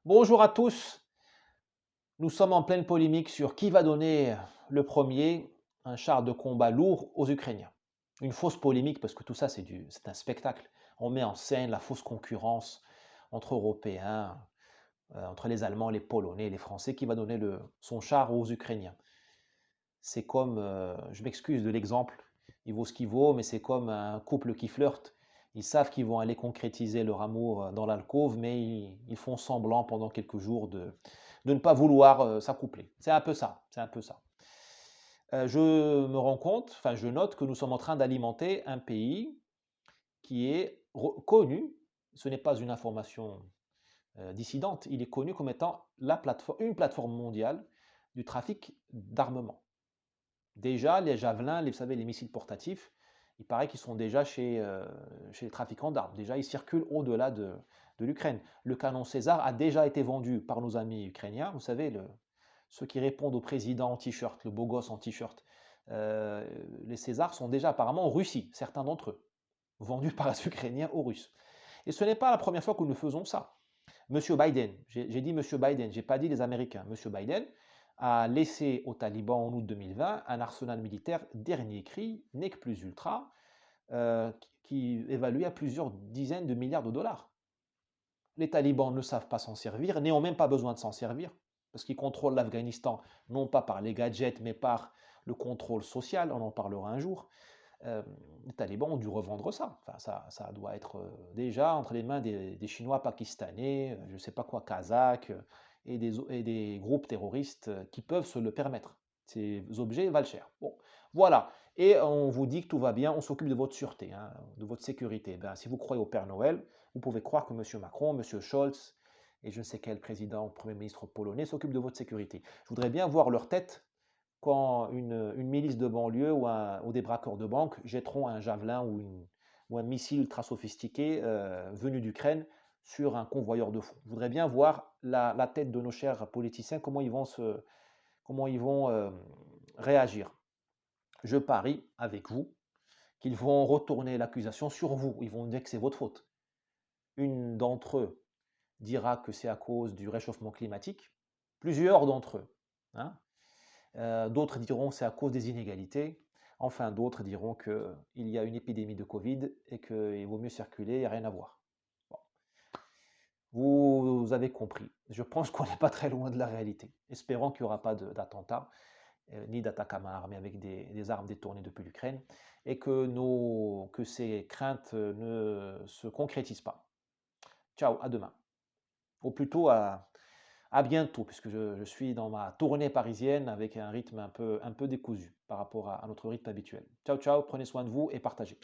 Bonjour à tous. Nous sommes en pleine polémique sur qui va donner le premier un char de combat lourd aux Ukrainiens. Une fausse polémique parce que tout ça c'est un spectacle. On met en scène la fausse concurrence entre Européens, entre les Allemands, les Polonais, les Français, qui va donner son char aux Ukrainiens. C'est comme, je m'excuse de l'exemple, il vaut ce qu'il vaut, mais c'est comme un couple qui flirte. Ils savent qu'ils vont aller concrétiser leur amour dans l'alcôve, mais ils font semblant pendant quelques jours de ne pas vouloir s'accoupler. C'est un peu ça, c'est un peu ça. Je me rends compte, enfin je note que nous sommes en train d'alimenter un pays qui est connu, ce n'est pas une information dissidente, il est connu comme étant une plateforme mondiale du trafic d'armement. Déjà, les javelins, vous savez, les missiles portatifs, il paraît qu'ils sont déjà chez les trafiquants d'armes. Déjà, ils circulent au-delà de l'Ukraine. Le canon César a déjà été vendu par nos amis ukrainiens. Vous savez, ceux qui répondent au président en t-shirt, le beau gosse en t-shirt. Euh, les Césars sont déjà apparemment en Russie, certains d'entre eux, vendus par les Ukrainiens aux Russes. Et ce n'est pas la première fois que nous faisons ça. Monsieur Biden, j'ai dit Monsieur Biden, j'ai pas dit les Américains. Monsieur Biden a laissé aux talibans en août 2020 un arsenal militaire dernier cri, nec plus ultra, qui évalue à plusieurs dizaines de milliards de dollars. Les talibans ne savent pas s'en servir, n'ont même pas besoin de s'en servir, parce qu'ils contrôlent l'Afghanistan, non pas par les gadgets, mais par le contrôle social, on en parlera un jour. Les talibans ont dû revendre ça. Enfin, ça doit être déjà entre les mains des Chinois pakistanais, je ne sais pas quoi, kazakhs, et des groupes terroristes qui peuvent se le permettre. Ces objets valent cher. Bon, voilà. Et on vous dit que tout va bien, on s'occupe de votre sûreté, hein, de votre sécurité. Ben, si vous croyez au Père Noël, vous pouvez croire que M. Macron, M. Scholz et je ne sais quel président, Premier ministre polonais s'occupent de votre sécurité. Je voudrais bien voir leur tête quand une milice de banlieue ou des braqueurs de banque jetteront un javelin ou un missile ultra sophistiqué venu d'Ukraine sur un convoyeur de fond. Je voudrais bien voir la tête de nos chers politiciens, comment ils vont réagir. Je parie avec vous qu'ils vont retourner l'accusation sur vous. Ils vont dire que c'est votre faute. Une d'entre eux dira que c'est à cause du réchauffement climatique. Plusieurs d'entre eux, hein. D'autres diront c'est à cause des inégalités. Enfin, d'autres diront qu'il y a une épidémie de Covid et qu'il vaut mieux circuler, il n'y a rien à voir. Bon. Vous avez compris. Je pense qu'on n'est pas très loin de la réalité. Espérons qu'il n'y aura pas d'attentat, ni d'attaque à main armée avec des armes détournées depuis l'Ukraine, et que ces craintes ne se concrétisent pas. Ciao, à demain. Ou plutôt à bientôt, puisque je suis dans ma tournée parisienne avec un rythme un peu décousu par rapport à notre rythme habituel. Ciao, ciao, prenez soin de vous et partagez.